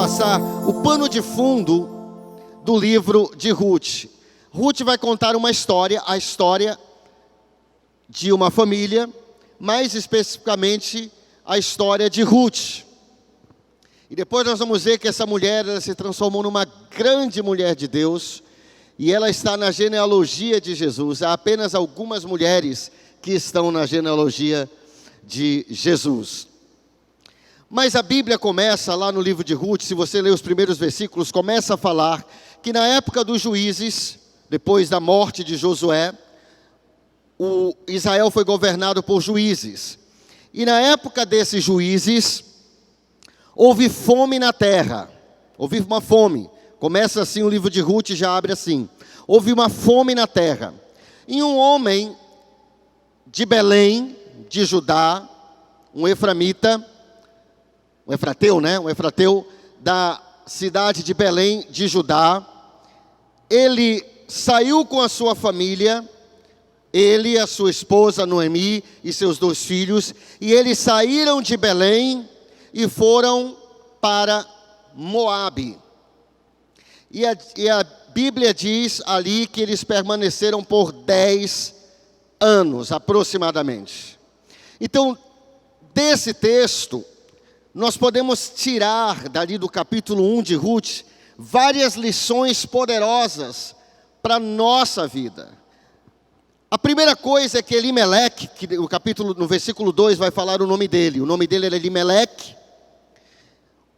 passar o pano de fundo do livro de Ruth. Ruth vai contar uma história, a história de uma família, mais especificamente a história de Ruth. E depois nós vamos ver que essa mulher, ela se transformou numa grande mulher de Deus, e ela está na genealogia de Jesus. Há apenas algumas mulheres que estão na genealogia de Jesus. Mas a Bíblia começa lá no livro de Ruth, se você ler os primeiros versículos, começa a falar que na época dos juízes, depois da morte de Josué, o Israel foi governado por juízes. E na época desses juízes, houve fome na terra. Houve uma fome. Começa assim o livro de Ruth, já abre assim. Houve uma fome na terra. E um homem de Belém, de Judá, um efraimita, um efrateu, né? Um efrateu da cidade de Belém, de Judá. Ele saiu com a sua família, ele, a sua esposa Noemi e seus 2 filhos, e eles saíram de Belém e foram para Moabe. E a Bíblia diz ali que eles permaneceram por 10 anos, aproximadamente. Então, desse texto, nós podemos tirar, dali do capítulo 1 de Ruth, várias lições poderosas para a nossa vida. A primeira coisa é que Elimeleque, que no versículo 2 vai falar o nome dele. O nome dele era Elimeleque.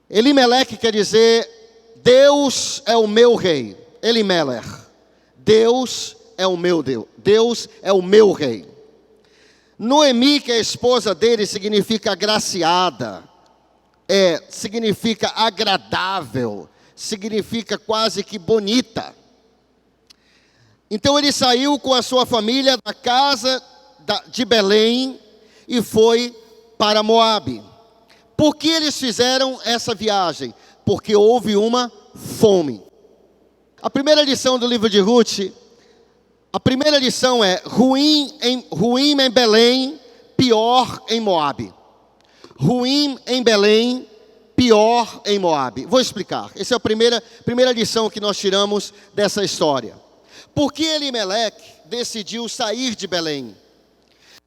Elimeleque quer dizer, Deus é o meu rei. Elimelech, Deus é o meu Deus. Deus é o meu rei. Noemi, que é a esposa dele, significa agraciada. Significa agradável. Significa quase que bonita. Então ele saiu com a sua família da casa de Belém e foi para Moabe. Por que eles fizeram essa viagem? Porque houve uma fome. A primeira lição do livro de Ruth, a primeira lição é ruim em Belém, pior em Moabe. Ruim em Belém, pior em Moabe. Vou explicar. Essa é a primeira lição que nós tiramos dessa história. Por que Elimeleque decidiu sair de Belém?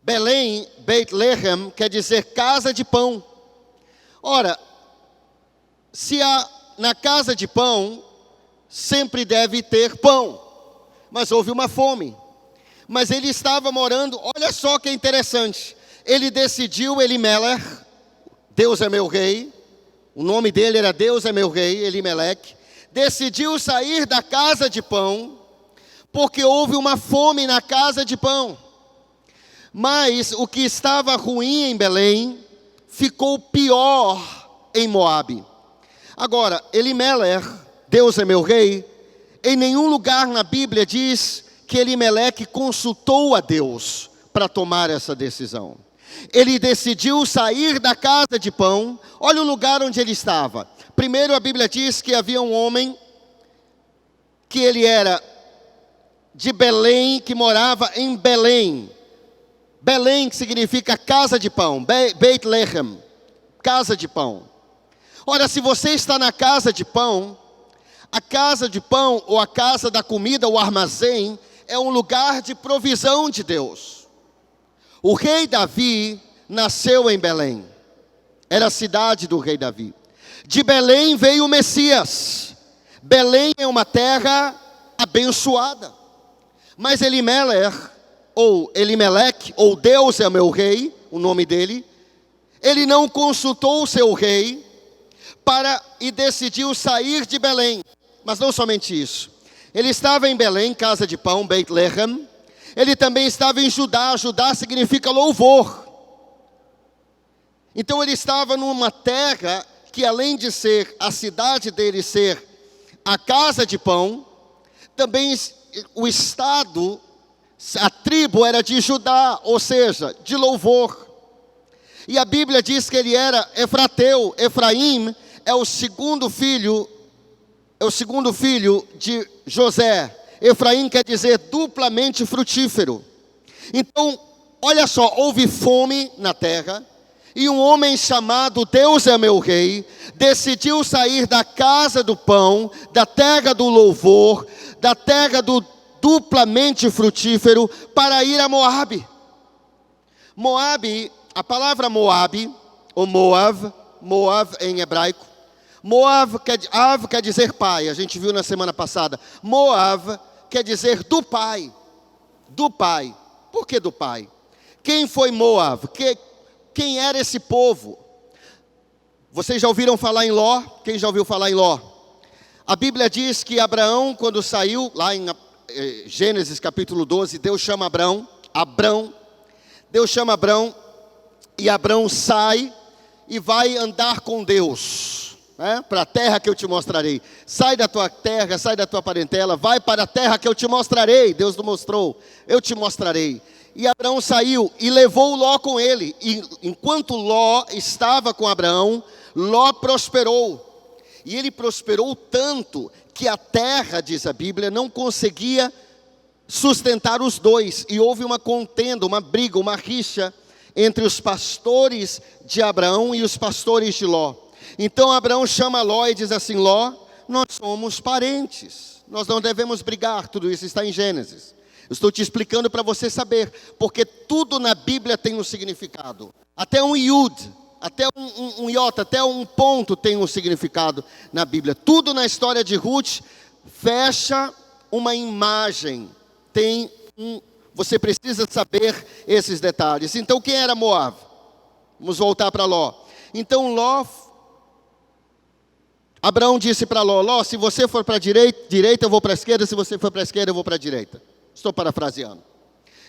Belém, Beit Lehem, quer dizer casa de pão. Ora, na casa de pão, sempre deve ter pão. Mas houve uma fome. Mas ele estava morando, olha só que interessante. Ele decidiu, Elimelech, Deus é meu rei. O nome dele era Deus é meu rei, Elimeleque. Decidiu sair da casa de pão, porque houve uma fome na casa de pão. Mas o que estava ruim em Belém, ficou pior em Moabe. Agora, Elimelech, Deus é meu rei, em nenhum lugar na Bíblia diz que Elimeleque consultou a Deus para tomar essa decisão. Ele decidiu sair da casa de pão. Olha o lugar onde ele estava. Primeiro a Bíblia diz que havia um homem, que ele era de Belém, que morava em Belém. Belém, que significa casa de pão, Beit Lehem, casa de pão. Ora, se você está na casa de pão, a casa de pão, ou a casa da comida, o armazém, é um lugar de provisão de Deus. O rei Davi nasceu em Belém, era a cidade do rei Davi. De Belém veio o Messias. Belém é uma terra abençoada. Mas Elimelech, ou Deus é meu rei, o nome dele, ele não consultou o seu rei e decidiu sair de Belém. Mas não somente isso. Ele estava em Belém, casa de pão, Beit Lehem. Ele também estava em Judá. Judá significa louvor. Então ele estava numa terra que, além de ser a cidade dele ser a casa de pão, também o estado, a tribo era de Judá, ou seja, de louvor. E a Bíblia diz que ele era efrateu. Efraim é o segundo filho de José. Efraim quer dizer duplamente frutífero. Então, olha só, houve fome na terra, E um homem chamado Deus é meu rei, decidiu sair da casa do pão, da terra do louvor, da terra do duplamente frutífero, para ir a Moabe. Moabe, a palavra Moabe, ou Moav em hebraico. Moav quer dizer pai, a gente viu na semana passada. Moav quer dizer do pai. Do pai. Por que do pai? Quem foi Moav? Quem era esse povo? Vocês já ouviram falar em Ló? Quem já ouviu falar em Ló? A Bíblia diz que Abraão, quando saiu, lá em Gênesis capítulo 12, Deus chama Abrão, Deus chama Abrão, e Abrão sai e vai andar com Deus, né, para a terra que eu te mostrarei. Sai da tua terra, sai da tua parentela, vai para a terra que eu te mostrarei. Deus nos mostrou, eu te mostrarei. E Abraão saiu e levou Ló com ele. E enquanto Ló estava com Abraão, Ló prosperou. E ele prosperou tanto que a terra, diz a Bíblia, não conseguia sustentar os dois. E houve uma contenda, uma briga, uma rixa entre os pastores de Abraão e os pastores de Ló. Então Abraão chama Ló e diz assim: Ló, nós somos parentes, nós não devemos brigar. Tudo isso está em Gênesis. Eu estou te explicando para você saber, porque tudo na Bíblia tem um significado. Até um Yud, até um iota, até um ponto tem um significado na Bíblia. Tudo na história de Ruth fecha uma imagem. Você precisa saber esses detalhes. Então quem era Moab? Vamos voltar para Ló. Então Abraão disse para Ló: Ló, se você for para a direita eu vou para a esquerda, se você for para a esquerda eu vou para a direita. Estou parafraseando.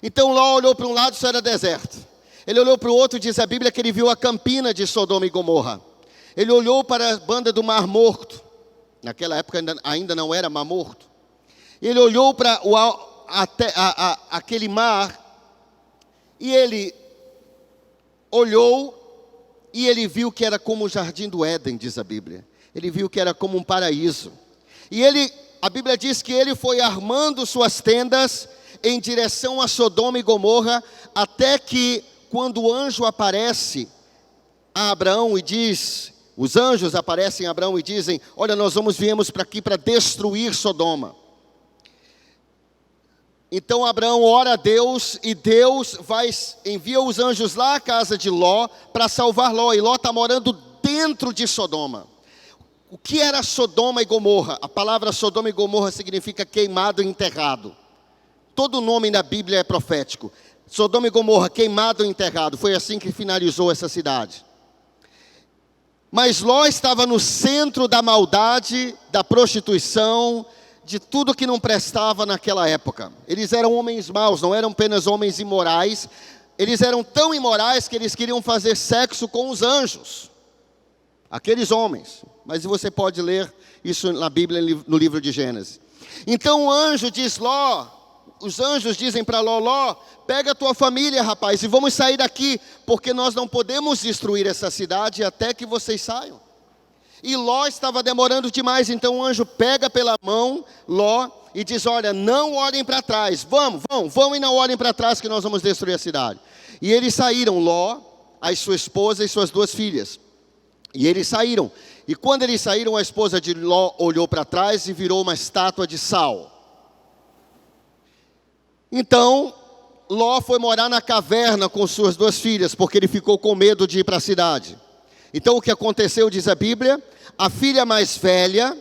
Então Ló olhou para um lado, só era deserto. Ele olhou para o outro, diz a Bíblia que ele viu a campina de Sodoma e Gomorra. Ele olhou para a banda do Mar Morto. Naquela época ainda não era Mar Morto. Ele olhou para aquele mar, e ele olhou e ele viu que era como o jardim do Éden, diz a Bíblia. Ele viu que era como um paraíso. E a Bíblia diz que ele foi armando suas tendas em direção a Sodoma e Gomorra, até que quando o anjo aparece a Abraão e diz, os anjos aparecem a Abraão e dizem: olha, nós viemos para aqui para destruir Sodoma. Então Abraão ora a Deus, e Deus envia os anjos lá à casa de Ló para salvar Ló, e Ló está morando dentro de Sodoma. O que era Sodoma e Gomorra? A palavra Sodoma e Gomorra significa queimado e enterrado. Todo nome na Bíblia é profético. Sodoma e Gomorra, queimado e enterrado. Foi assim que finalizou essa cidade. Mas Ló estava no centro da maldade, da prostituição, de tudo que não prestava naquela época. Eles eram homens maus, não eram apenas homens imorais. Eles eram tão imorais que eles queriam fazer sexo com os anjos. Aqueles homens. Mas você pode ler isso na Bíblia, no livro de Gênesis. Então o anjo diz: Ló, os anjos dizem para Ló: Ló, pega a tua família, rapaz, e vamos sair daqui, porque nós não podemos destruir essa cidade até que vocês saiam. E Ló estava demorando demais, então o anjo pega pela mão Ló e diz: olha, não olhem para trás, vão e não olhem para trás que nós vamos destruir a cidade. E eles saíram, Ló, a sua esposa e suas duas filhas. E eles saíram. E quando eles saíram, a esposa de Ló olhou para trás e virou uma estátua de sal. Então, Ló foi morar na caverna com suas duas filhas, porque ele ficou com medo de ir para a cidade. Então o que aconteceu, diz a Bíblia, a filha mais velha,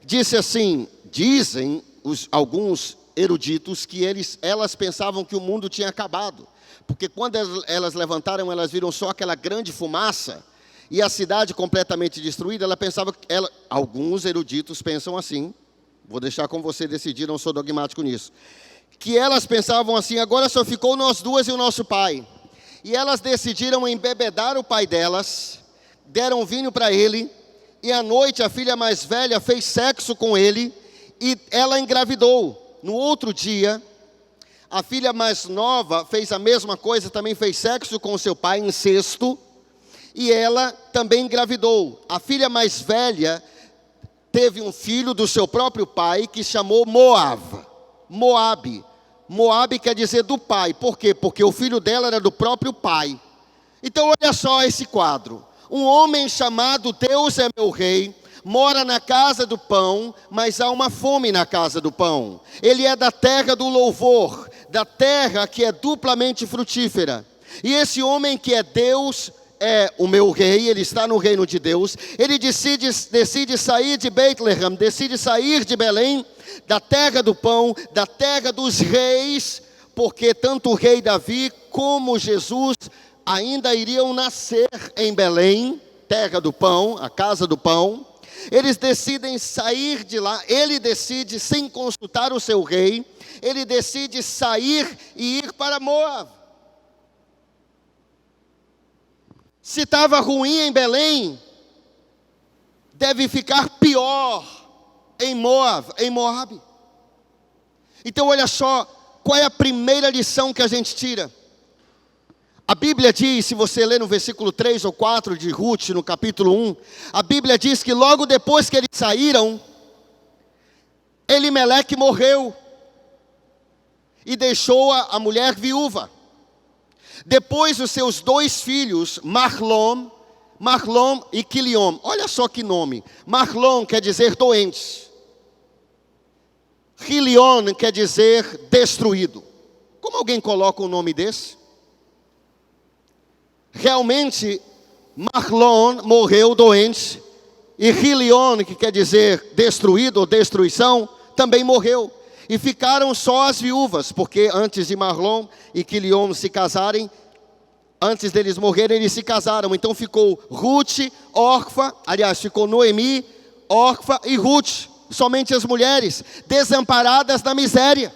disse assim, dizem alguns eruditos que elas pensavam que o mundo tinha acabado. Porque quando elas levantaram, elas viram só aquela grande fumaça e a cidade completamente destruída. Ela pensava alguns eruditos pensam assim, vou deixar com você decidir, não sou dogmático nisso, que elas pensavam assim: agora só ficou nós duas e o nosso pai. E elas decidiram embebedar o pai delas, deram vinho para ele, e à noite a filha mais velha fez sexo com ele, e ela engravidou. No outro dia, a filha mais nova fez a mesma coisa, também fez sexo com seu pai, incesto, e ela também engravidou. A filha mais velha teve um filho do seu próprio pai, que chamou Moabe quer dizer do pai. Por quê? Porque o filho dela era do próprio pai. Então olha só esse quadro. Um homem chamado Deus é meu rei, mora na casa do pão, mas há uma fome na casa do pão. Ele é da terra do louvor, da terra que é duplamente frutífera. E esse homem que é Deus é o meu rei, ele está no reino de Deus. Ele decide sair de Bethlehem, decide sair de Belém, da terra do pão, da terra dos reis, porque tanto o rei Davi como Jesus ainda iriam nascer em Belém, terra do pão, a casa do pão. Eles decidem sair de lá, ele decide, sem consultar o seu rei, ele decide sair e ir para Moab. Se estava ruim em Belém, deve ficar pior em Moab. Então olha só, qual é a primeira lição que a gente tira? A Bíblia diz, se você ler no versículo 3 ou 4 de Ruth, no capítulo 1, a Bíblia diz que logo depois que eles saíram, Elimeleque morreu e deixou a mulher viúva. Depois os seus 2 filhos, Mahlon e Quilion. Olha só que nome. Mahlon quer dizer doente. Quilion quer dizer destruído. Como alguém coloca um nome desse? Realmente, Mahlon morreu doente. E Quilion, que quer dizer destruído ou destruição, também morreu. E ficaram só as viúvas, porque antes de Mahlon e Quilion se casarem, antes deles morrerem, eles se casaram. Então ficou Ruth, Orfa, aliás, ficou Noemi, Orfa e Ruth, somente as mulheres, desamparadas na miséria.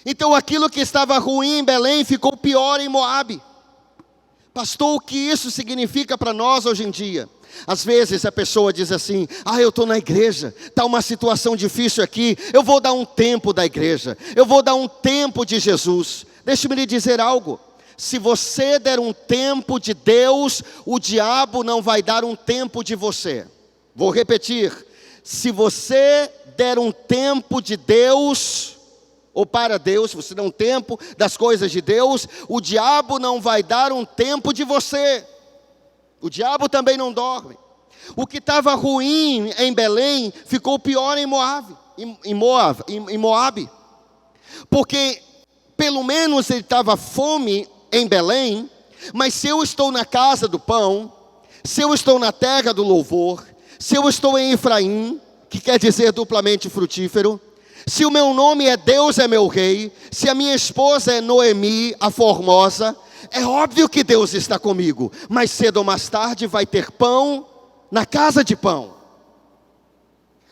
Então aquilo que estava ruim em Belém, ficou pior em Moabe. Pastor, o que isso significa para nós hoje em dia? Às vezes a pessoa diz assim, eu estou na igreja, está uma situação difícil aqui, eu vou dar um tempo da igreja, eu vou dar um tempo de Jesus. Deixe-me lhe dizer algo, se você der um tempo de Deus, o diabo não vai dar um tempo de você. Vou repetir, se você der um tempo de Deus, ou para Deus, se você der um tempo das coisas de Deus, o diabo não vai dar um tempo de você. O diabo também não dorme. O que estava ruim em Belém, ficou pior em Moabe. Porque pelo menos ele estava fome em Belém, mas se eu estou na casa do pão, se eu estou na terra do louvor, se eu estou em Efraim, que quer dizer duplamente frutífero, se o meu nome é Deus é meu rei, se a minha esposa é Noemi, a formosa, é óbvio que Deus está comigo, mas cedo ou mais tarde vai ter pão na casa de pão.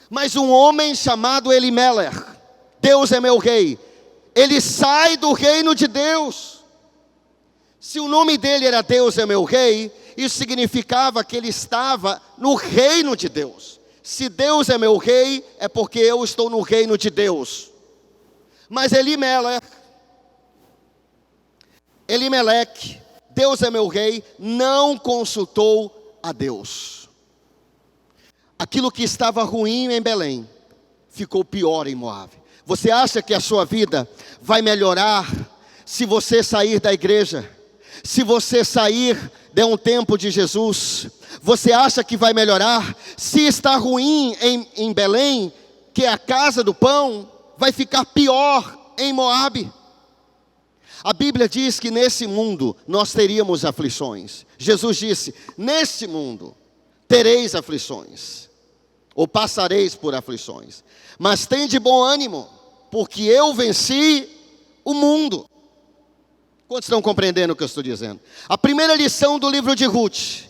Mas um homem chamado Elimelech, Deus é meu rei, ele sai do reino de Deus. Se o nome dele era Deus é meu rei, isso significava que ele estava no reino de Deus. Se Deus é meu rei, é porque eu estou no reino de Deus. Mas Elimeleque, Deus é meu rei, não consultou a Deus. Aquilo que estava ruim em Belém, ficou pior em Moabe. Você acha que a sua vida vai melhorar se você sair da igreja? Se você sair, der um tempo de Jesus? Você acha que vai melhorar? Se está ruim em Belém, que é a casa do pão, vai ficar pior em Moabe. A Bíblia diz que nesse mundo nós teríamos aflições. Jesus disse, neste mundo tereis aflições, ou passareis por aflições. Mas tem de bom ânimo, porque eu venci o mundo. Quantos estão compreendendo o que eu estou dizendo? A primeira lição do livro de Ruth,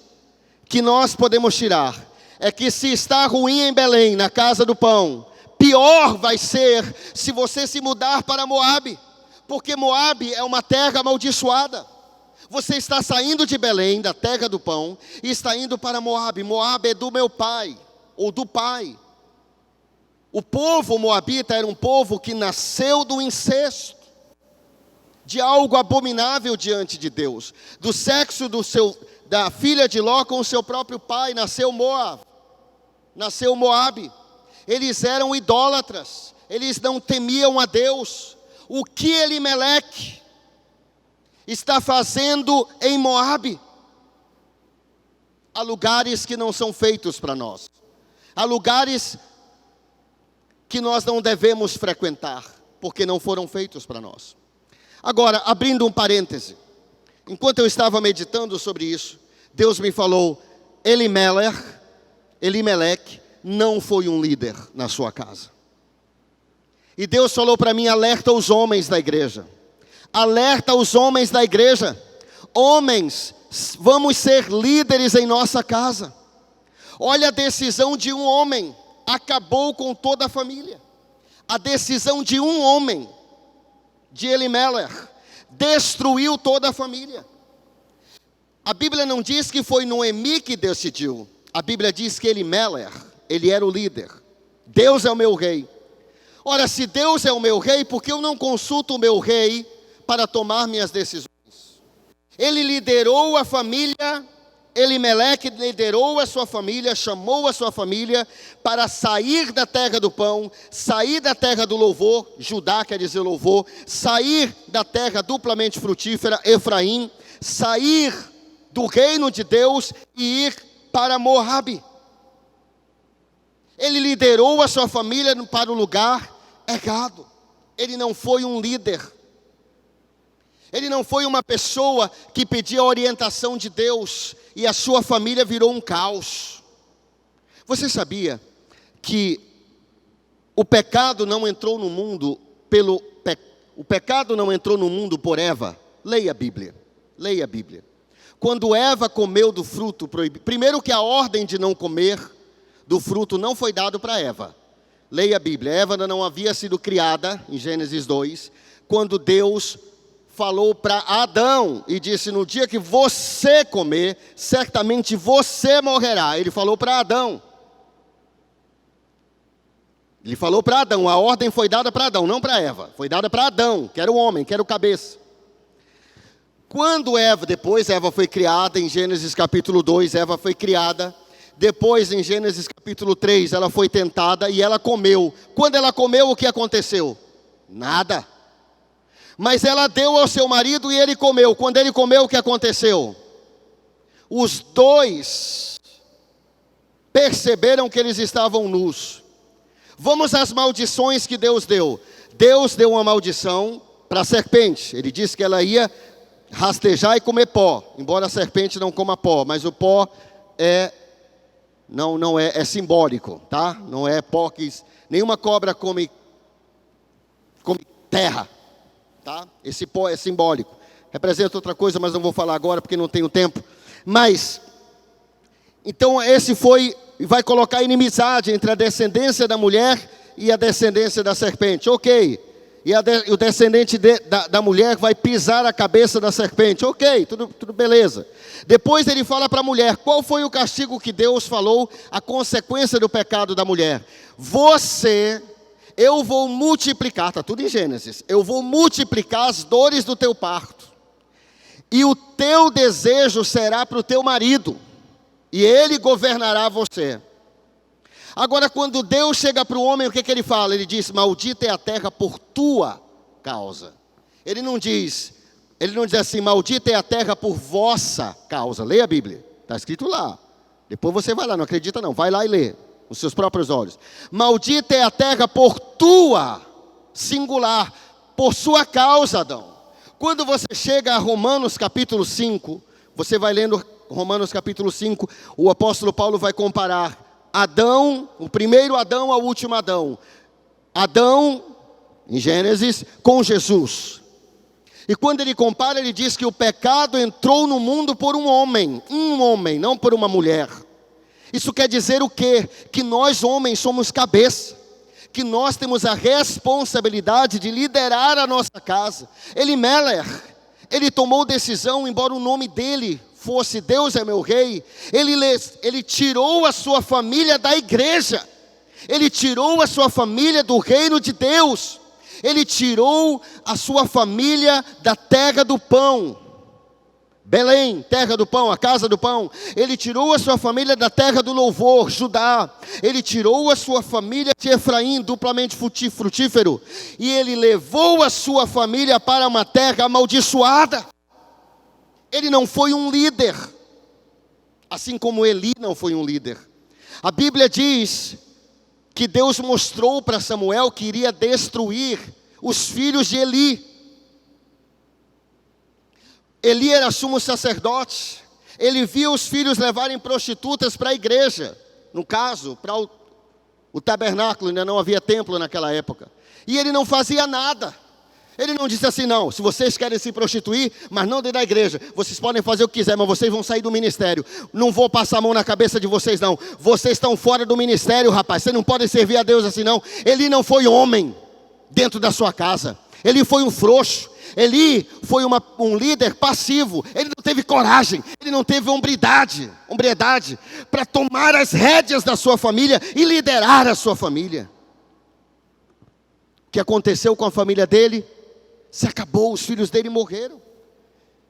que nós podemos tirar, é que se está ruim em Belém, na casa do pão, pior vai ser se você se mudar para Moabe, porque Moabe é uma terra amaldiçoada. Você está saindo de Belém, da terra do pão, e está indo para Moabe. Moabe é do meu pai, ou do pai. O povo moabita era um povo que nasceu do incesto, de algo abominável diante de Deus, do sexo da filha de Ló com o seu próprio pai, nasceu Moabe. Eles eram idólatras, eles não temiam a Deus. O que Elimeleque, está fazendo em Moabe. Há lugares que não são feitos para nós. Há lugares que nós não devemos frequentar, porque não foram feitos para nós. Agora, abrindo um parêntese, enquanto eu estava meditando sobre isso, Deus me falou, Elimeleque não foi um líder na sua casa. E Deus falou para mim, alerta os homens da igreja. Alerta os homens da igreja. Homens, vamos ser líderes em nossa casa. Olha a decisão de um homem, acabou com toda a família. A decisão de um homem, de Elimeleque, destruiu toda a família. A Bíblia não diz que foi Noemi que decidiu. A Bíblia diz que Elimeleque, ele era o líder. Deus é o meu rei. Ora, se Deus é o meu rei, por que eu não consulto o meu rei para tomar minhas decisões? Ele liderou a família, Elimeleque liderou a sua família, chamou a sua família para sair da terra do pão, sair da terra do louvor, Judá quer dizer louvor, sair da terra duplamente frutífera, Efraim, sair do reino de Deus e ir para Moabe. Ele liderou a sua família para o lugar errado. Ele não foi um líder. Ele não foi uma pessoa que pedia a orientação de Deus e a sua família virou um caos. Você sabia que o pecado não entrou no mundo o pecado não entrou no mundo por Eva? Leia a Bíblia. Leia a Bíblia. Quando Eva comeu do fruto proibido, primeiro que a ordem de não comer do fruto não foi dado para Eva. Leia a Bíblia. Eva ainda não havia sido criada, em Gênesis 2, quando Deus falou para Adão e disse, no dia que você comer, certamente você morrerá. Ele falou para Adão. Ele falou para Adão, a ordem foi dada para Adão, não para Eva. Foi dada para Adão, que era o homem, que era o cabeça. Quando depois Eva foi criada, em Gênesis capítulo 2, Eva foi criada. Depois, em Gênesis capítulo 3, ela foi tentada e ela comeu. Quando ela comeu, o que aconteceu? Nada. Mas ela deu ao seu marido e ele comeu. Quando ele comeu, o que aconteceu? Os dois perceberam que eles estavam nus. Vamos às maldições que Deus deu. Deus deu uma maldição para a serpente. Ele disse que ela ia rastejar e comer pó. Embora a serpente não coma pó, mas o pó é simbólico, tá? Não é pó que nenhuma cobra come terra, tá? Esse pó é simbólico. Representa outra coisa, mas não vou falar agora porque não tenho tempo. Mas então esse vai colocar inimizade entre a descendência da mulher e a descendência da serpente. OK. E o descendente da mulher vai pisar a cabeça da serpente. OK, tudo beleza. Depois ele fala para a mulher, qual foi o castigo que Deus falou, a consequência do pecado da mulher? Eu vou multiplicar, está tudo em Gênesis, eu vou multiplicar as dores do teu parto. E o teu desejo será para o teu marido, e ele governará você. Agora, quando Deus chega para o homem, o que ele fala? Ele diz, maldita é a terra por tua causa. Ele não diz assim, maldita é a terra por vossa causa. Leia a Bíblia, está escrito lá. Depois você vai lá, não acredita não, vai lá e lê, com seus próprios olhos. Maldita é a terra por tua, singular, por sua causa, Adão. Quando você chega a Romanos capítulo 5, você vai lendo Romanos capítulo 5, o apóstolo Paulo vai comparar Adão, o primeiro Adão ao último Adão. Adão, em Gênesis, com Jesus. E quando ele compara, ele diz que o pecado entrou no mundo por um homem, não por uma mulher. Isso quer dizer o quê? Que nós homens somos cabeça, que nós temos a responsabilidade de liderar a nossa casa. Elimeleque, ele tomou decisão, embora o nome dele fosse Deus é meu rei, ele tirou a sua família da igreja, ele tirou a sua família do reino de Deus, ele tirou a sua família da terra do pão, Belém, terra do pão, a casa do pão. Ele tirou a sua família da terra do louvor, Judá. Ele tirou a sua família de Efraim, duplamente frutífero. E ele levou a sua família para uma terra amaldiçoada. Ele não foi um líder, assim como Eli não foi um líder. A Bíblia diz que Deus mostrou para Samuel que iria destruir os filhos de Eli. Eli era sumo sacerdote. Ele via os filhos levarem prostitutas para a igreja. No caso, para o tabernáculo, ainda não havia templo naquela época. E ele não fazia nada. Ele não disse assim, não, se vocês querem se prostituir, mas não dentro da igreja, vocês podem fazer o que quiser, mas vocês vão sair do ministério. Não vou passar a mão na cabeça de vocês, não. Vocês estão fora do ministério, rapaz. Vocês não podem servir a Deus assim, não. Ele não foi homem dentro da sua casa. Ele foi um frouxo. Eli foi um líder passivo. Ele não teve coragem, ele não teve hombridade para tomar as rédeas da sua família e liderar a sua família. O que aconteceu com a família dele? Se acabou, os filhos dele morreram.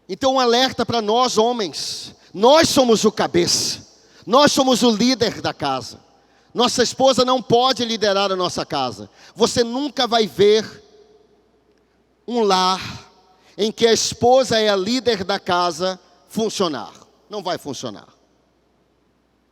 Então um alerta para nós homens. Nós somos o cabeça. Nós somos o líder da casa. Nossa esposa não pode liderar a nossa casa. Você nunca vai ver um lar em que a esposa é a líder da casa funcionar. Não vai funcionar.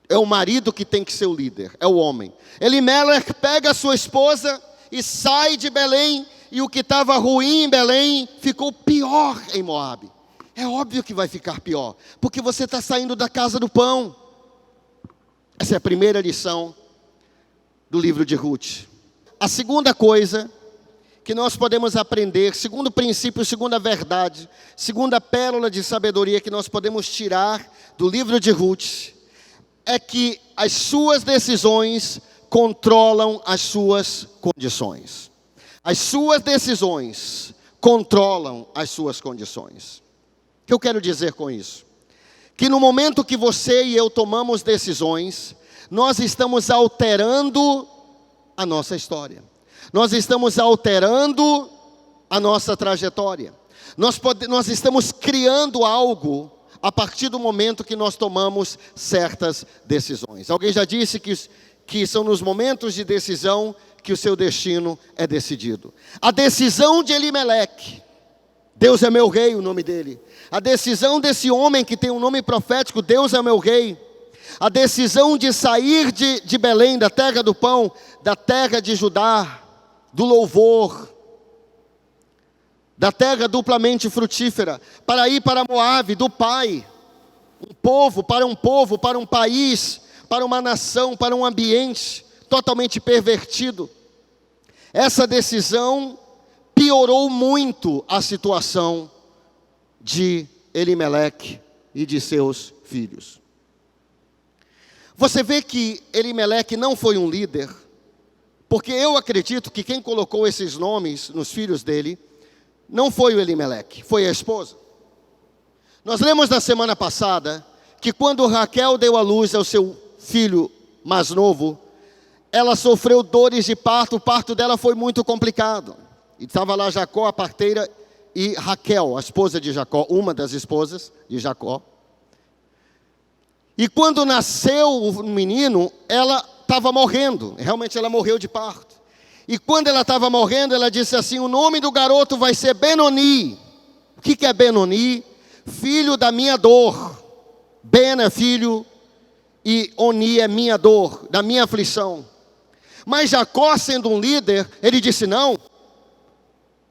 É o marido que tem que ser o líder, é o homem. Elimelec pega a sua esposa e sai de Belém, e o que estava ruim em Belém ficou pior em Moabe. É óbvio que vai ficar pior, porque você está saindo da casa do pão. Essa é a primeira lição do livro de Ruth. A segunda coisa que nós podemos aprender, segundo princípio, segunda verdade, segunda pérola de sabedoria que nós podemos tirar do livro de Ruth, é que as suas decisões controlam as suas condições. As suas decisões controlam as suas condições. O que eu quero dizer com isso? Que no momento que você e eu tomamos decisões, nós estamos alterando a nossa história. Nós estamos alterando a nossa trajetória. Nós estamos criando algo a partir do momento que nós tomamos certas decisões. Alguém já disse que são nos momentos de decisão que o seu destino é decidido. A decisão de Elimelec, Deus é meu rei, o nome dele. A decisão desse homem que tem um nome profético, Deus é meu rei. A decisão de sair de Belém, da terra do pão, da terra de Judá, do louvor, da terra duplamente frutífera, para ir para Moabe, do pai, um povo, para um país, para uma nação, para um ambiente totalmente pervertido. Essa decisão piorou muito a situação de Elimelec e de seus filhos. Você vê que Elimelec não foi um líder, porque eu acredito que quem colocou esses nomes nos filhos dele não foi o Elimelec, foi a esposa. Nós lemos na semana passada que quando Raquel deu à luz ao seu filho mais novo, ela sofreu dores de parto, o parto dela foi muito complicado. E estava lá Jacó, a parteira, e Raquel, a esposa de Jacó, uma das esposas de Jacó. E quando nasceu o menino, ela estava morrendo, realmente ela morreu de parto. E quando ela estava morrendo, ela disse assim, o nome do garoto vai ser Benoni. O que é Benoni? Filho da minha dor. Ben é filho e Oni é minha dor, da minha aflição. Mas Jacó, sendo um líder, ele disse não,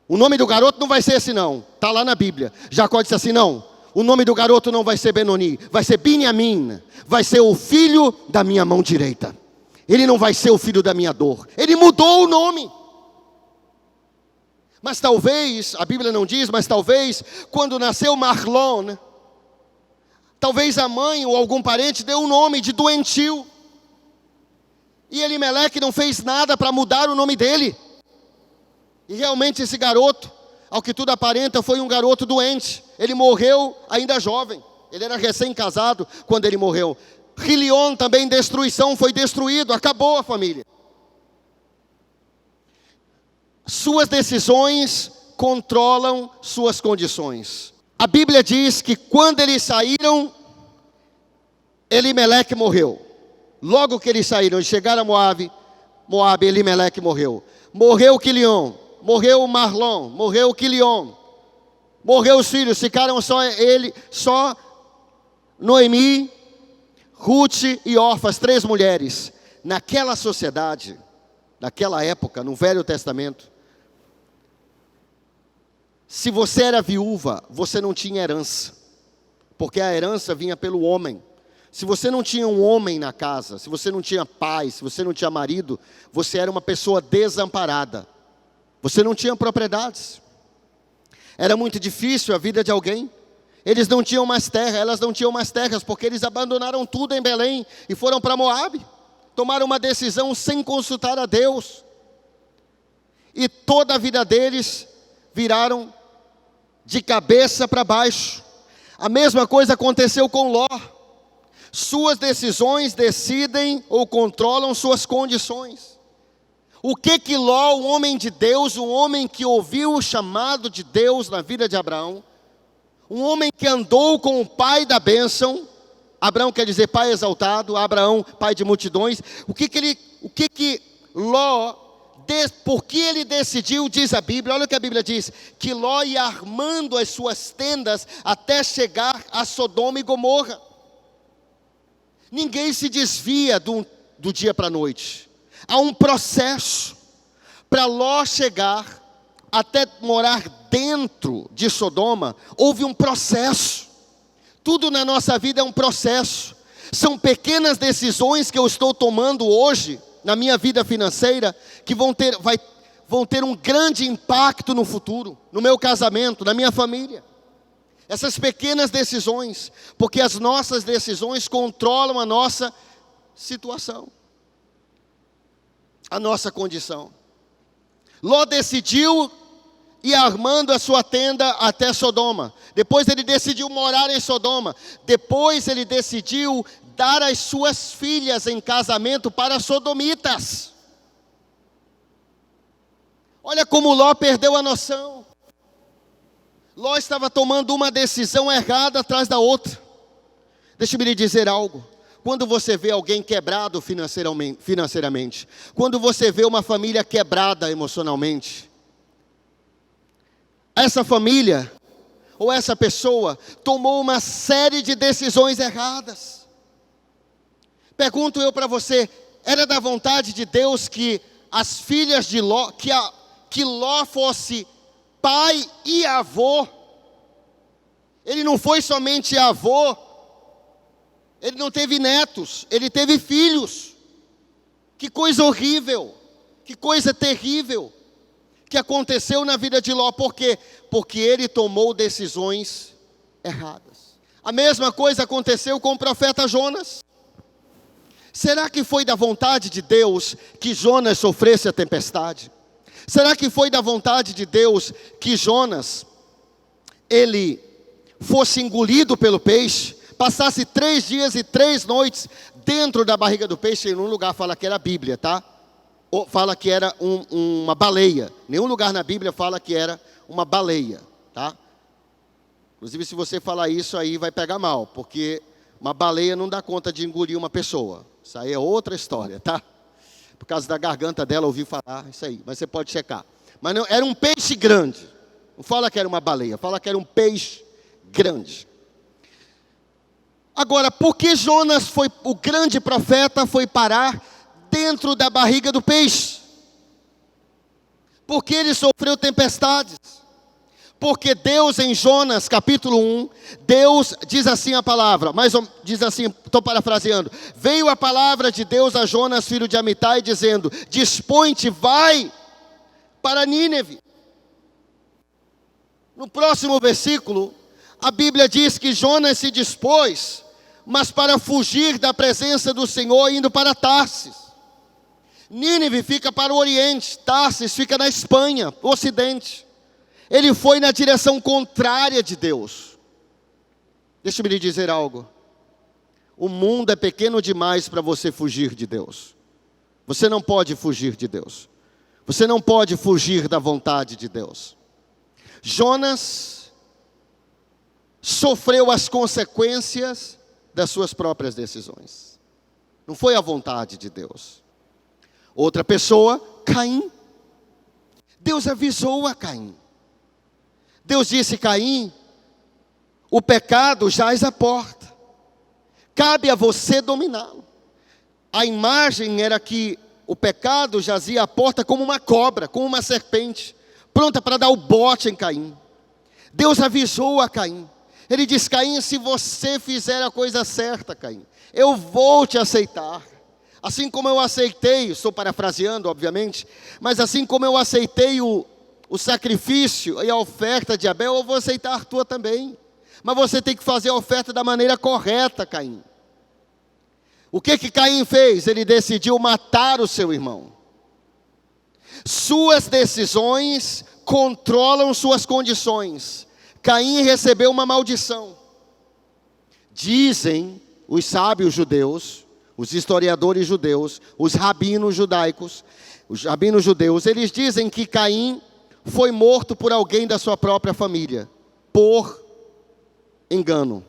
o nome do garoto não vai ser esse não, está lá na Bíblia. Jacó disse assim, não, o nome do garoto não vai ser Benoni, vai ser Biniamim, vai ser o filho da minha mão direita. Ele não vai ser o filho da minha dor. Ele mudou o nome. Mas talvez, a Bíblia não diz, mas talvez, quando nasceu Marlon, talvez a mãe ou algum parente deu o nome de doentio. E Elimelec não fez nada para mudar o nome dele. E realmente esse garoto, ao que tudo aparenta, foi um garoto doente. Ele morreu ainda jovem. Ele era recém-casado quando ele morreu. Gilion também, destruição, foi destruído, acabou a família. Suas decisões controlam suas condições. A Bíblia diz que quando eles saíram, Elimelec morreu. Logo que eles saíram e chegaram a Moabe, Elimelec morreu. Morreu Quilion, morreu Marlon, morreu Quilion. Morreu os filhos, ficaram só Noemi, Ruth e Orfa, as 3 mulheres. Naquela sociedade, naquela época, no Velho Testamento, se você era viúva, você não tinha herança, porque a herança vinha pelo homem. Se você não tinha um homem na casa, se você não tinha pai, se você não tinha marido, você era uma pessoa desamparada. Você não tinha propriedades. Era muito difícil a vida de alguém. Eles não tinham mais terra, elas não tinham mais terras, porque eles abandonaram tudo em Belém e foram para Moabe. Tomaram uma decisão sem consultar a Deus. E toda a vida deles viraram de cabeça para baixo. A mesma coisa aconteceu com Ló. Suas decisões decidem ou controlam suas condições. O que Ló, um homem de Deus, um homem que ouviu o chamado de Deus na vida de Abraão, um homem que andou com o pai da bênção, Abraão quer dizer pai exaltado, Abraão pai de multidões, Ló, porque ele decidiu, diz a Bíblia, olha o que a Bíblia diz, que Ló ia armando as suas tendas até chegar a Sodoma e Gomorra. Ninguém se desvia do dia para a noite. Há um processo para Ló chegar até morar dentro de Sodoma. Houve um processo. Tudo na nossa vida é um processo. São pequenas decisões que eu estou tomando hoje na minha vida financeira que vão ter um grande impacto no futuro, no meu casamento, na minha família. Essas pequenas decisões, porque as nossas decisões controlam a nossa situação, a nossa condição. Ló decidiu ir armando a sua tenda até Sodoma. Depois ele decidiu morar em Sodoma. Depois ele decidiu dar as suas filhas em casamento para sodomitas. Olha como Ló perdeu a noção. Ló estava tomando uma decisão errada atrás da outra. Deixa-me lhe dizer algo. Quando você vê alguém quebrado financeiramente, quando você vê uma família quebrada emocionalmente, essa família ou essa pessoa tomou uma série de decisões erradas. Pergunto eu para você, era da vontade de Deus que as filhas de Ló, que Ló fosse pai e avô? Ele não foi somente avô, ele não teve netos, ele teve filhos. Que coisa horrível, que coisa terrível que aconteceu na vida de Ló. Por quê? Porque ele tomou decisões erradas. A mesma coisa aconteceu com o profeta Jonas. Será que foi da vontade de Deus que Jonas sofresse a tempestade? Será que foi da vontade de Deus que Jonas, ele fosse engolido pelo peixe, passasse 3 dias e 3 noites dentro da barriga do peixe? Em um lugar fala que era a Bíblia, tá? Ou fala que era uma baleia. Nenhum lugar na Bíblia fala que era uma baleia, tá? Inclusive, se você falar isso aí vai pegar mal, porque uma baleia não dá conta de engolir uma pessoa. Isso aí é outra história, tá? Por causa da garganta dela, ouvi falar isso aí, mas você pode checar. Mas não, era um peixe grande. Não fala que era uma baleia, fala que era um peixe grande. Agora, por que Jonas, o grande profeta, foi parar dentro da barriga do peixe? Porque ele sofreu tempestades. Porque Deus, em Jonas capítulo 1, Deus diz assim a palavra, diz assim, estou parafraseando: veio a palavra de Deus a Jonas, filho de Amitai, dizendo: dispõe-te, vai para Nínive. No próximo versículo, a Bíblia diz que Jonas se dispôs, mas para fugir da presença do Senhor, indo para Tarsis. Nínive fica para o oriente, Tarsis fica na Espanha, ocidente. Ele foi na direção contrária de Deus. Deixa-me lhe dizer algo. O mundo é pequeno demais para você fugir de Deus. Você não pode fugir de Deus. Você não pode fugir da vontade de Deus. Jonas sofreu as consequências das suas próprias decisões. Não foi a vontade de Deus. Outra pessoa, Caim. Deus avisou a Caim. Deus disse: Caim, o pecado jaz à porta, cabe a você dominá-lo. A imagem era que o pecado jazia à porta como uma cobra, como uma serpente, pronta para dar o bote em Caim. Deus avisou a Caim. Ele diz: Caim, se você fizer a coisa certa, Caim, eu vou te aceitar. Assim como eu aceitei, estou parafraseando obviamente, mas assim como eu aceitei o sacrifício e a oferta de Abel, eu vou aceitar a tua também. Mas você tem que fazer a oferta da maneira correta, Caim. O que Caim fez? Ele decidiu matar o seu irmão. Suas decisões controlam suas condições. Caim recebeu uma maldição. Dizem os sábios judeus, os historiadores judeus, os rabinos judaicos, os rabinos judeus, eles dizem que Caim foi morto por alguém da sua própria família, por engano.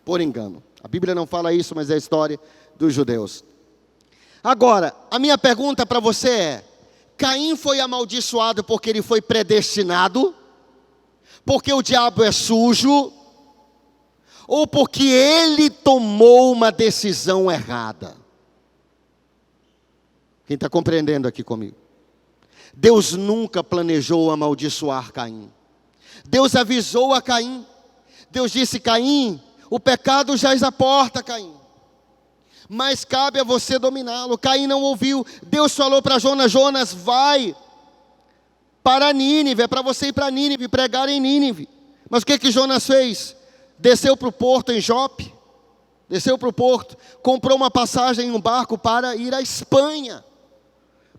Por engano. A Bíblia não fala isso, mas é a história dos judeus. Agora, a minha pergunta para você é: Caim foi amaldiçoado porque ele foi predestinado? Porque o diabo é sujo? Ou porque ele tomou uma decisão errada? Quem está compreendendo aqui comigo? Deus nunca planejou amaldiçoar Caim. Deus avisou a Caim. Deus disse: Caim, o pecado jaz à porta, Caim, mas cabe a você dominá-lo. Caim não ouviu. Deus falou para Jonas: Jonas, vai para Nínive, é para você ir para Nínive, pregar em Nínive. Mas o que Jonas fez? Desceu para o porto em Jope, desceu para o porto, comprou uma passagem em um barco para ir à Espanha.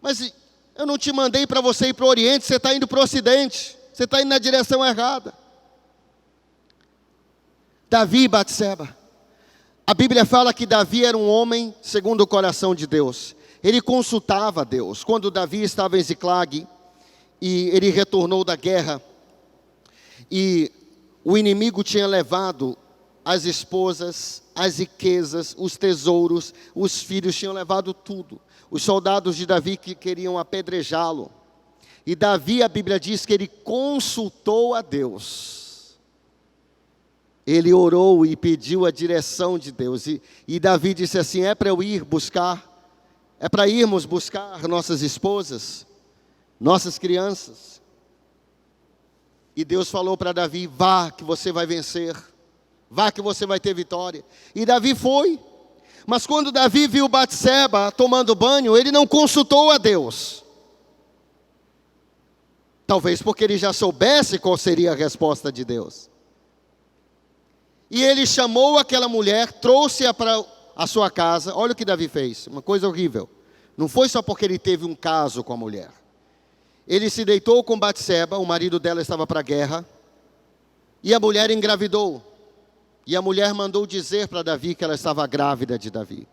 Mas eu não te mandei para você ir para o Oriente, você está indo para o Ocidente, você está indo na direção errada. Davi e Batseba. A Bíblia fala que Davi era um homem segundo o coração de Deus. Ele consultava a Deus. Quando Davi estava em Ziclag, e ele retornou da guerra, e o inimigo tinha levado as esposas, as riquezas, os tesouros, os filhos, tinham levado tudo. Os soldados de Davi que queriam apedrejá-lo. E Davi, a Bíblia diz que ele consultou a Deus. Ele orou e pediu a direção de Deus. E Davi disse assim: é para eu ir buscar, é para irmos buscar nossas esposas, nossas crianças. E Deus falou para Davi: vá que você vai vencer, vá que você vai ter vitória. E Davi foi. Mas quando Davi viu Batseba tomando banho, ele não consultou a Deus. Talvez porque ele já soubesse qual seria a resposta de Deus. E ele chamou aquela mulher, trouxe-a para a sua casa. Olha o que Davi fez, uma coisa horrível. Não foi só porque ele teve um caso com a mulher. Ele se deitou com Batseba, o marido dela estava para a guerra, e a mulher engravidou. E a mulher mandou dizer para Davi que ela estava grávida de Davi.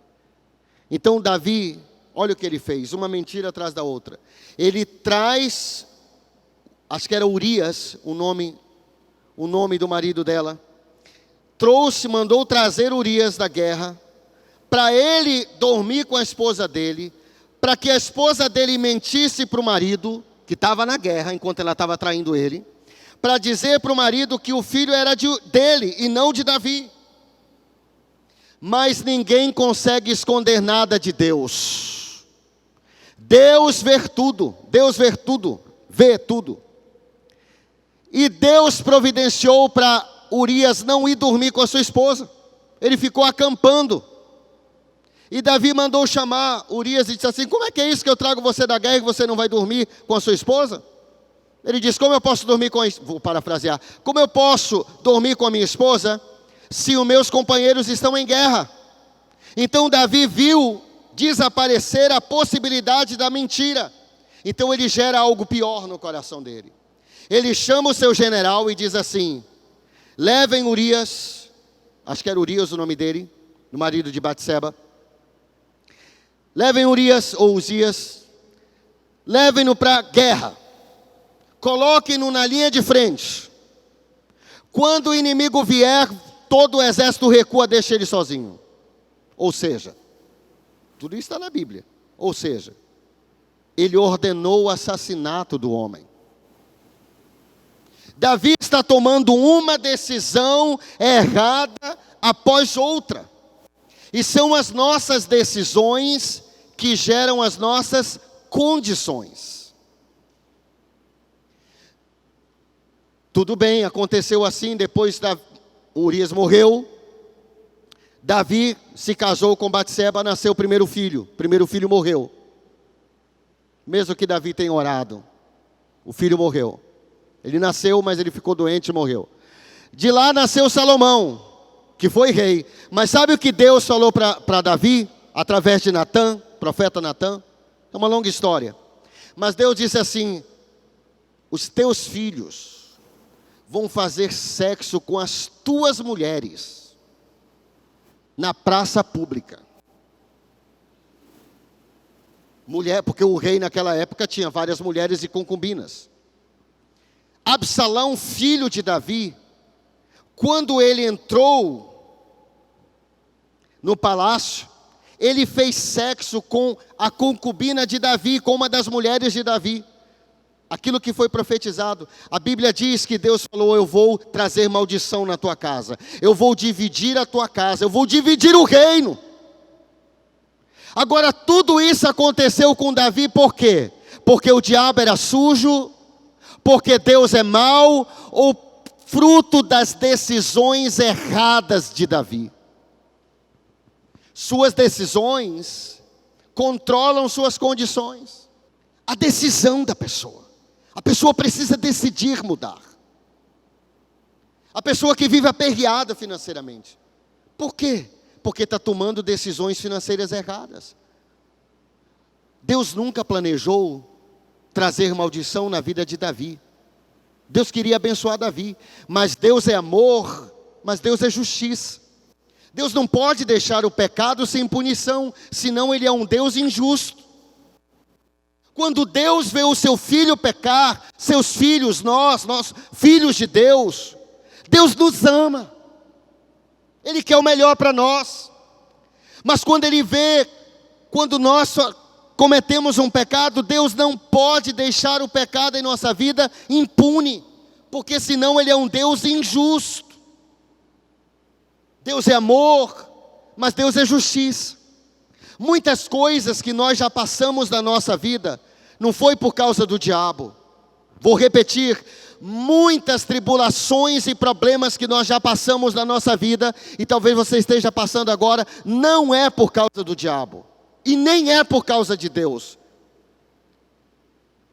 Então Davi, olha o que ele fez, uma mentira atrás da outra. Ele traz, acho que era Urias, o nome do marido dela, mandou trazer Urias da guerra, para ele dormir com a esposa dele, para que a esposa dele mentisse para o marido, que estava na guerra, enquanto ela estava traindo ele, para dizer para o marido que o filho era dele e não de Davi. Mas ninguém consegue esconder nada de Deus. Deus vê tudo, vê tudo. E Deus providenciou para Urias não ir dormir com a sua esposa. Ele ficou acampando. E Davi mandou chamar Urias e disse assim: como é que é isso que eu trago você da guerra e você não vai dormir com a sua esposa? Ele disse: como eu posso dormir com vou parafrasear, como eu posso dormir com a minha esposa se os meus companheiros estão em guerra? Então Davi viu desaparecer a possibilidade da mentira. Então ele gera algo pior no coração dele. Ele chama o seu general e diz assim: levem Urias, acho que era Urias o nome dele, o marido de Batseba. Levem Urias ou Uzias, levem-no para a guerra. Coloquem-no na linha de frente. Quando o inimigo vier, todo o exército recua, deixa ele sozinho. Ou seja, tudo isso está na Bíblia. Ou seja, ele ordenou o assassinato do homem. Davi está tomando uma decisão errada após outra. E são as nossas decisões que geram as nossas condições. Tudo bem, aconteceu assim, depois Urias morreu. Davi se casou com Batseba, nasceu o primeiro filho morreu. Mesmo que Davi tenha orado, o filho morreu. Ele nasceu, mas ele ficou doente e morreu. De lá nasceu Salomão, que foi rei. Mas sabe o que Deus falou para Davi, através de Natã, profeta Natã? É uma longa história. Mas Deus disse assim: os teus filhos vão fazer sexo com as tuas mulheres na praça pública. Mulher, porque o rei naquela época tinha várias mulheres e concubinas. Absalão, filho de Davi, quando ele entrou no palácio, ele fez sexo com a concubina de Davi, com uma das mulheres de Davi. Aquilo que foi profetizado. A Bíblia diz que Deus falou: eu vou trazer maldição na tua casa, eu vou dividir a tua casa, eu vou dividir o reino. Agora, tudo isso aconteceu com Davi por quê? Porque o diabo era sujo, porque Deus é mau, ou fruto das decisões erradas de Davi? Suas decisões controlam suas condições. A decisão da pessoa. A pessoa precisa decidir mudar. A pessoa que vive aperreada financeiramente. Por quê? Porque está tomando decisões financeiras erradas. Deus nunca planejou trazer maldição na vida de Davi. Deus queria abençoar Davi, mas Deus é amor, mas Deus é justiça. Deus não pode deixar o pecado sem punição, senão Ele é um Deus injusto. Quando Deus vê o seu filho pecar, seus filhos, nós filhos de Deus, Deus nos ama. Ele quer o melhor para nós. Mas quando Ele vê, quando nós cometemos um pecado, Deus não pode deixar o pecado em nossa vida impune, porque senão Ele é um Deus injusto. Deus é amor, mas Deus é justiça. Muitas coisas que nós já passamos na nossa vida, não foi por causa do diabo. Vou repetir, muitas tribulações e problemas que nós já passamos na nossa vida, e talvez você esteja passando agora, não é por causa do diabo, e nem é por causa de Deus.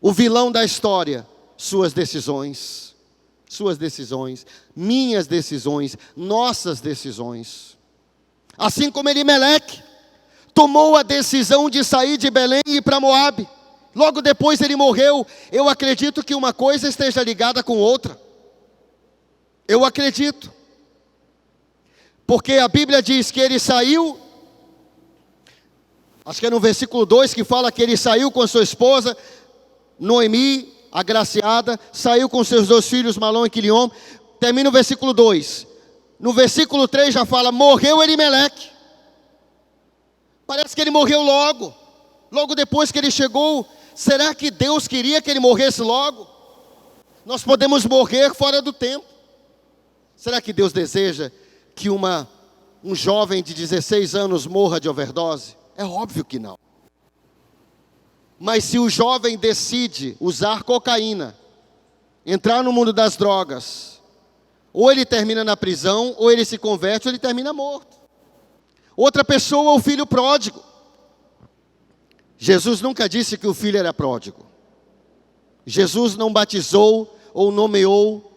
O vilão da história, suas decisões, minhas decisões, nossas decisões. Assim como Elimeleque tomou a decisão de sair de Belém e ir para Moabe. Logo depois ele morreu. Eu acredito que uma coisa esteja ligada com outra. Eu acredito. Porque a Bíblia diz que ele saiu, acho que é no versículo 2 que fala que ele saiu com a sua esposa, Noemi, agraciada, saiu com seus 2 filhos, Malom e Quiliom. Termina o versículo 2. No versículo 3 já fala, morreu Elimeleque. Parece que ele morreu logo depois que ele chegou. Será que Deus queria que ele morresse logo? Nós podemos morrer fora do tempo. Será que Deus deseja que um jovem de 16 anos morra de overdose? É óbvio que não. Mas se o jovem decide usar cocaína, entrar no mundo das drogas, ou ele termina na prisão, ou ele se converte, ou ele termina morto. Outra pessoa, o filho pródigo. Jesus nunca disse que o filho era pródigo. Jesus não batizou ou nomeou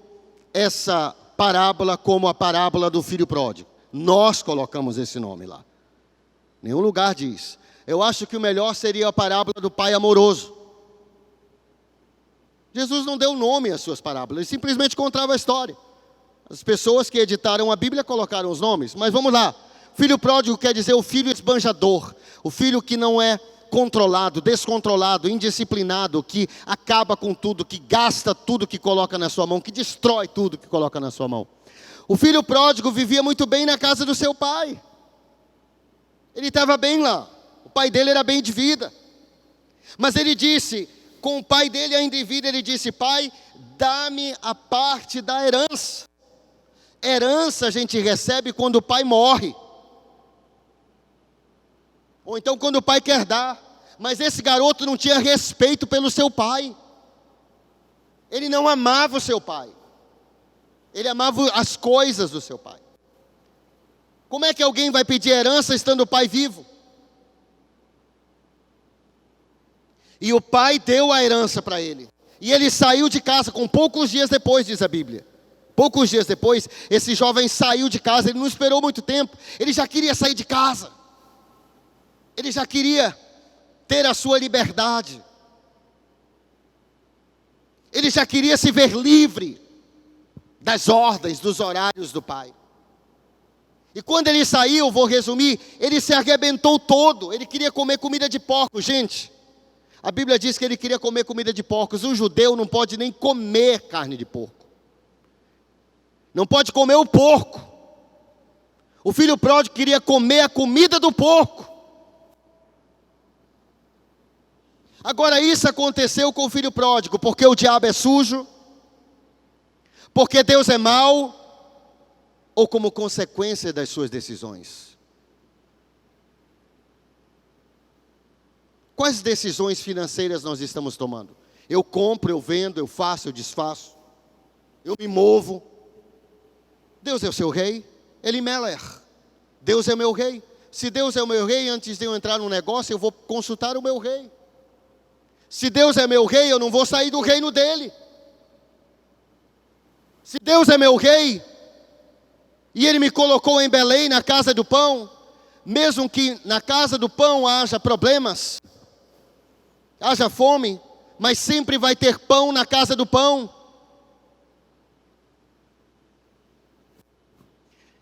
essa parábola como a parábola do filho pródigo. Nós colocamos esse nome lá. Nenhum lugar diz. Eu acho que o melhor seria a parábola do pai amoroso. Jesus não deu nome às suas parábolas, ele simplesmente contava a história. As pessoas que editaram a Bíblia colocaram os nomes, mas vamos lá. Filho pródigo quer dizer o filho esbanjador, o filho que não é controlado, descontrolado, indisciplinado, que acaba com tudo, que gasta tudo que coloca na sua mão, que destrói tudo que coloca na sua mão. O filho pródigo vivia muito bem na casa do seu pai. Ele estava bem lá. O pai dele era bem de vida. Mas ele disse, com o pai dele ainda em vida, ele disse: pai, dá-me a parte da herança. Herança a gente recebe quando o pai morre, ou então quando o pai quer dar. Mas esse garoto não tinha respeito pelo seu pai. Ele não amava o seu pai. Ele amava as coisas do seu pai. Como é que alguém vai pedir herança estando o pai vivo? E o pai deu a herança para ele. E ele saiu de casa com poucos dias depois, diz a Bíblia. Poucos dias depois, esse jovem saiu de casa. Ele não esperou muito tempo. Ele já queria sair de casa. Ele já queria ter a sua liberdade. Ele já queria se ver livre das ordens, dos horários do pai. E quando ele saiu, vou resumir, ele se arrebentou todo. Ele queria comer comida de porco, gente. A Bíblia diz que ele queria comer comida de porcos. Um judeu não pode nem comer carne de porco. Não pode comer o porco. O filho pródigo queria comer a comida do porco. Agora isso aconteceu com o filho pródigo, porque o diabo é sujo, porque Deus é mau, ou como consequência das suas decisões? Quais decisões financeiras nós estamos tomando? Eu compro, eu vendo, eu faço, eu desfaço, eu me movo. Deus é o seu rei, Elimelech. Deus é meu rei. Se Deus é o meu rei, antes de eu entrar num negócio, eu vou consultar o meu rei. Se Deus é meu rei, eu não vou sair do reino dele. Se Deus é meu rei, e ele me colocou em Belém, na casa do pão, mesmo que na casa do pão haja problemas, haja fome, mas sempre vai ter pão na casa do pão.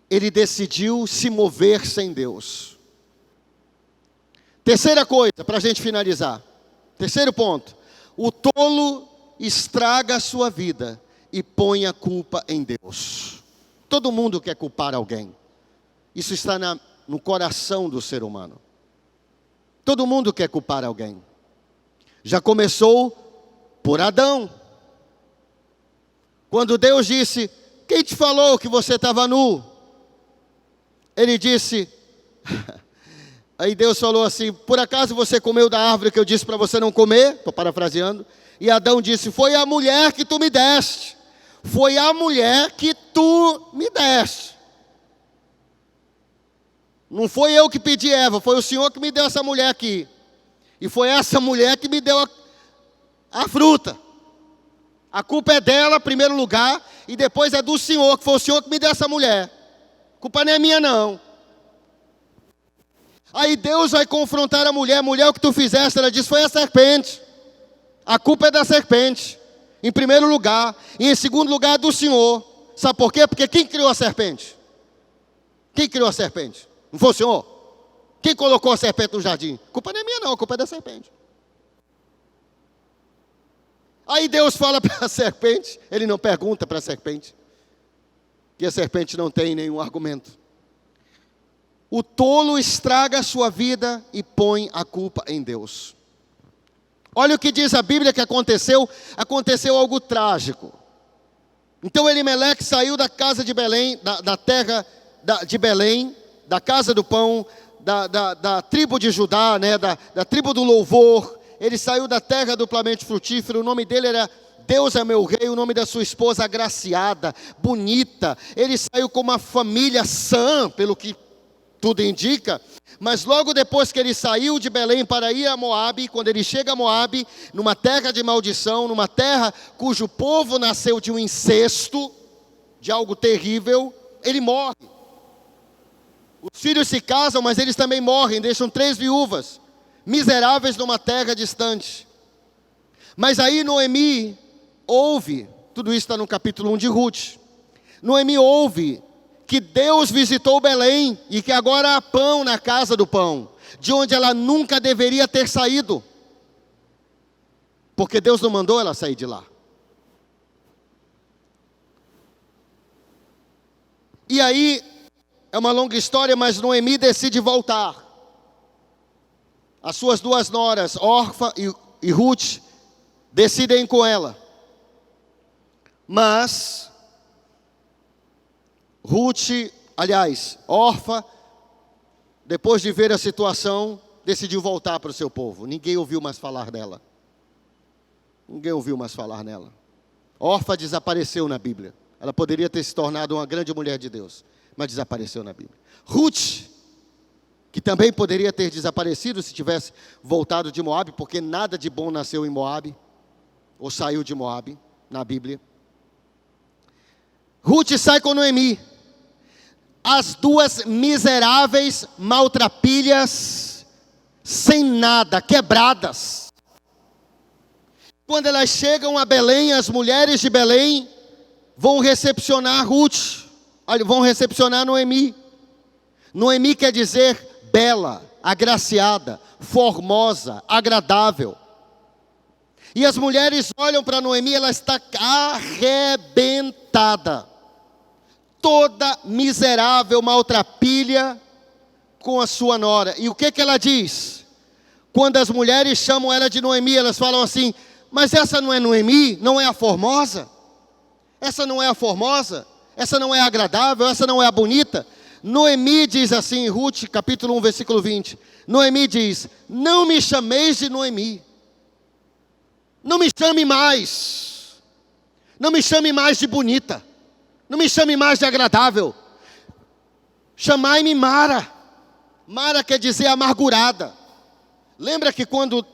Ele decidiu se mover sem Deus. Terceira coisa, para a gente finalizar. Terceiro ponto. O tolo estraga a sua vida e põe a culpa em Deus. Todo mundo quer culpar alguém. Isso está no coração do ser humano. Todo mundo quer culpar alguém. Já começou por Adão. Quando Deus disse: quem te falou que você estava nu? Ele disse... Aí Deus falou assim: por acaso você comeu da árvore que eu disse para você não comer? Estou parafraseando. E Adão disse: foi a mulher que tu me deste. Foi a mulher que tu me deste. Não foi eu que pedi Eva, foi o Senhor que me deu essa mulher aqui. E foi essa mulher que me deu a fruta. A culpa é dela, em primeiro lugar, e depois é do Senhor, que foi o Senhor que me deu essa mulher. A culpa não é minha, não. Aí Deus vai confrontar a mulher: mulher, o que tu fizeste? Ela diz: foi a serpente. A culpa é da serpente, em primeiro lugar. E em segundo lugar, do Senhor. Sabe por quê? Porque quem criou a serpente? Quem criou a serpente? Não foi o Senhor? Quem colocou a serpente no jardim? A culpa não é minha, não. A culpa é da serpente. Aí Deus fala para a serpente. Ele não pergunta para a serpente, que a serpente não tem nenhum argumento. O tolo estraga a sua vida e põe a culpa em Deus. Olha o que diz a Bíblia que aconteceu. Aconteceu algo trágico. Então Elimelech saiu da casa de Belém, da terra de Belém, da casa do pão, da tribo de Judá, né, da tribo do louvor. Ele saiu da terra duplamente frutífera. O nome dele era Deus é meu rei. O nome da sua esposa, agraciada, bonita. Ele saiu com uma família sã, pelo que tudo indica. Mas logo depois que ele saiu de Belém para ir a Moabe, quando ele chega a Moabe, numa terra de maldição, numa terra cujo povo nasceu de um incesto, de algo terrível, ele morre. Os filhos se casam, mas eles também morrem, deixam 3 viúvas, miseráveis numa terra distante. Mas aí Noemi ouve, tudo isso está no capítulo 1 de Ruth. Noemi ouve que Deus visitou Belém e que agora há pão na casa do pão, de onde ela nunca deveria ter saído, porque Deus não mandou ela sair de lá. E aí, é uma longa história, mas Noemi decide voltar. As suas 2 noras, Orfa e Ruth, decidem ir com ela. Mas Orfa, depois de ver a situação, decidiu voltar para o seu povo. Ninguém ouviu mais falar dela. Orfa desapareceu na Bíblia. Ela poderia ter se tornado uma grande mulher de Deus, mas desapareceu na Bíblia. Ruth, que também poderia ter desaparecido se tivesse voltado de Moabe, porque nada de bom nasceu em Moabe, ou saiu de Moabe, na Bíblia. Ruth sai com Noemi. As duas miseráveis, maltrapilhas, sem nada, quebradas. Quando elas chegam a Belém, as mulheres de Belém vão recepcionar Ruth, vão recepcionar Noemi. Noemi quer dizer bela, agraciada, formosa, agradável. E as mulheres olham para Noemi, ela está arrebentada, toda miserável, maltrapilha com a sua nora. E o que ela diz? Quando as mulheres chamam ela de Noemi, elas falam assim: mas essa não é Noemi? Não é a formosa? Essa não é a formosa? Essa não é a agradável? Essa não é a bonita? Noemi diz assim, Ruth capítulo 1, versículo 20. Noemi diz: não me chameis de Noemi. Não me chame mais. Não me chame mais de bonita. Não me chame mais de agradável. Chamai-me Mara. Mara quer dizer amargurada. Lembra que quando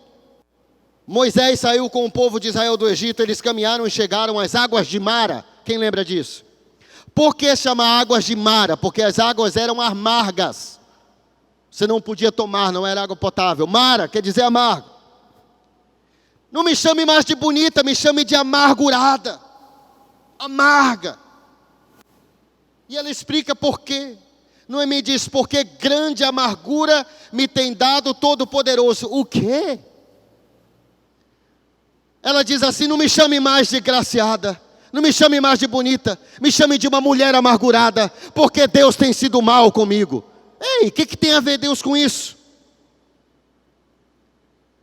Moisés saiu com o povo de Israel do Egito, eles caminharam e chegaram às águas de Mara? Quem lembra disso? Por que chamar águas de Mara? Porque as águas eram amargas. Você não podia tomar, não era água potável. Mara quer dizer amargo. Não me chame mais de bonita, me chame de amargurada. Amarga. E ela explica por quê. Noemi diz: porque grande amargura me tem dado Todo-Poderoso. O quê? Ela diz assim: não me chame mais de graciada, não me chame mais de bonita, me chame de uma mulher amargurada, porque Deus tem sido mal comigo. Ei, o que tem a ver Deus com isso?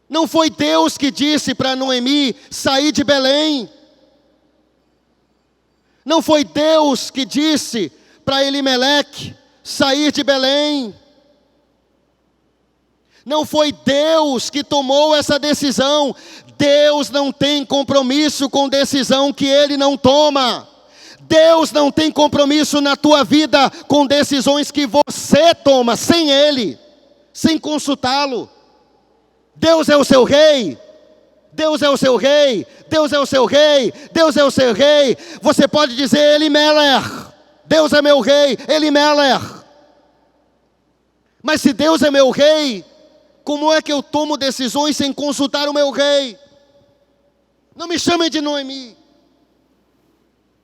Não foi Deus que disse para Noemi sair de Belém. Não foi Deus que disse para Elimeleque sair de Belém. Não foi Deus que tomou essa decisão. Deus não tem compromisso com decisão que Ele não toma. Deus não tem compromisso na tua vida com decisões que você toma sem Ele, sem consultá-lo. Deus é o seu rei. Deus é o seu rei. Deus é o seu rei. Deus é o seu rei. Você pode dizer Elimelech. Deus é meu rei. Elimelech. Mas se Deus é meu rei, como é que eu tomo decisões sem consultar o meu rei? Não me chame de Noemi.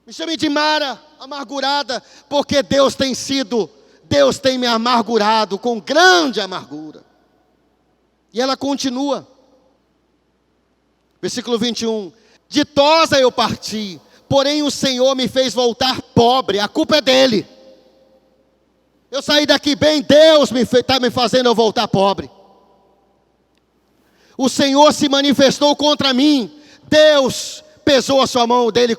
Me chame de Mara, amargurada, porque Deus tem me amargurado com grande amargura. E ela continua. Versículo 21. Ditosa eu parti, porém o Senhor me fez voltar pobre. A culpa é dele. Eu saí daqui bem, Deus está me fazendo eu voltar pobre. O Senhor se manifestou contra mim. Deus pesou a mão dele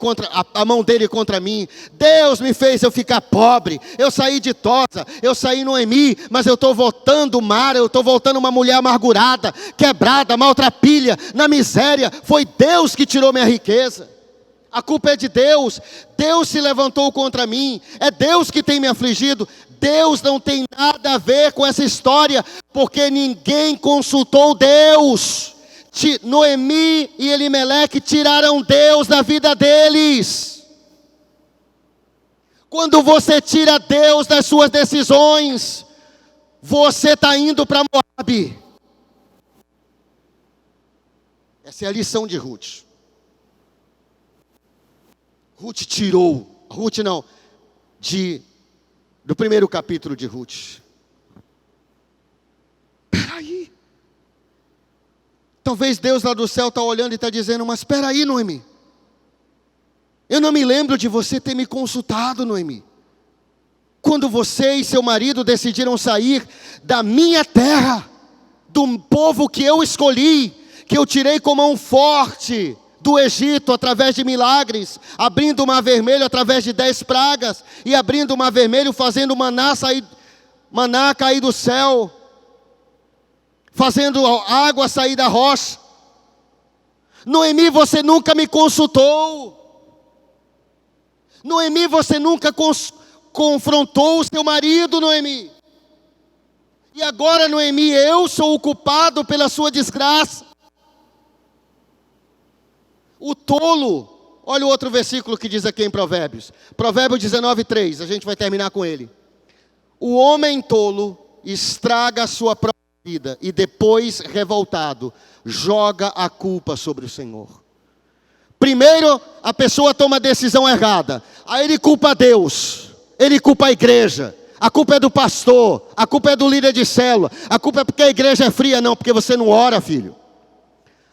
contra mim. Deus me fez eu ficar pobre. Eu saí ditosa, eu saí Noemi, mas eu estou voltando Mara, eu estou voltando uma mulher amargurada, quebrada, maltrapilha, na miséria. Foi Deus que tirou minha riqueza. A culpa é de Deus. Deus se levantou contra mim. É Deus que tem me afligido. Deus não tem nada a ver com essa história, porque ninguém consultou Deus. Noemi e Elimeleque tiraram Deus da vida deles. Quando você tira Deus das suas decisões, você está indo para Moabe. Essa é a lição de Ruth. Do primeiro capítulo de Ruth. Peraí. Talvez Deus lá do céu está olhando e está dizendo: mas espera aí, Noemi. Eu não me lembro de você ter me consultado, Noemi. Quando você e seu marido decidiram sair da minha terra, do povo que eu escolhi, que eu tirei com mão forte do Egito através de milagres, abrindo o mar vermelho através de 10 pragas, e abrindo o mar vermelho, fazendo maná cair do céu, fazendo água sair da rocha. Noemi, você nunca me consultou. Noemi, você nunca confrontou o seu marido, Noemi. E agora, Noemi, eu sou o culpado pela sua desgraça. O tolo, olha o outro versículo que diz aqui em Provérbios. Provérbios 19:3, a gente vai terminar com ele. O homem tolo estraga a sua própria vida e depois, revoltado, joga a culpa sobre o Senhor. Primeiro, a pessoa toma a decisão errada. Aí ele culpa Deus, ele culpa a igreja. A culpa é do pastor, a culpa é do líder de célula. A culpa é porque a igreja é fria. Não, porque você não ora, filho.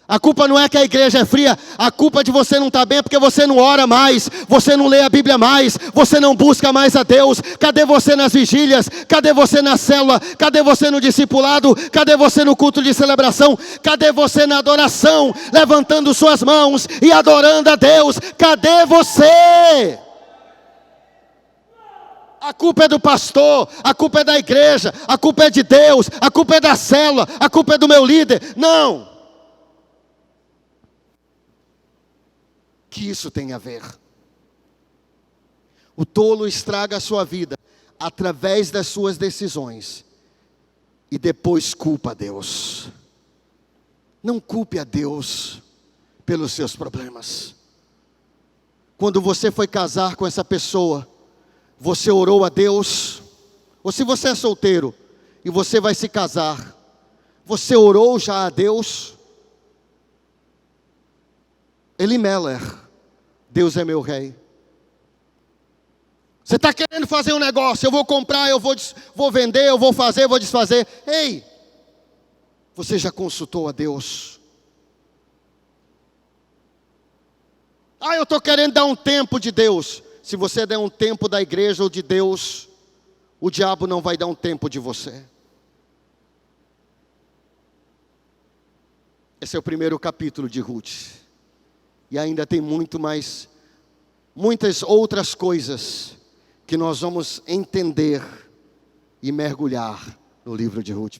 A culpa não é que a igreja é fria. A culpa de você não estar bem é porque você não ora mais. Você não lê a Bíblia mais. Você não busca mais a Deus. Cadê você nas vigílias? Cadê você na célula? Cadê você no discipulado? Cadê você no culto de celebração? Cadê você na adoração? Levantando suas mãos e adorando a Deus. Cadê você? A culpa é do pastor, a culpa é da igreja, a culpa é de Deus, a culpa é da célula, a culpa é do meu líder. Não. Que isso tem a ver? O tolo estraga a sua vida através das suas decisões e depois culpa a Deus. Não culpe a Deus pelos seus problemas. Quando você foi casar com essa pessoa, você orou a Deus? Ou se você é solteiro e você vai se casar, você orou já a Deus? Elimelech, Deus é meu rei. Você está querendo fazer um negócio, eu vou comprar, eu vou vender, eu vou fazer, eu vou desfazer. Ei, você já consultou a Deus? Eu estou querendo dar um tempo de Deus. Se você der um tempo da igreja ou de Deus, o diabo não vai dar um tempo de você. Esse é o primeiro capítulo de Ruth. E ainda tem muitas outras coisas que nós vamos entender e mergulhar no livro de Ruth.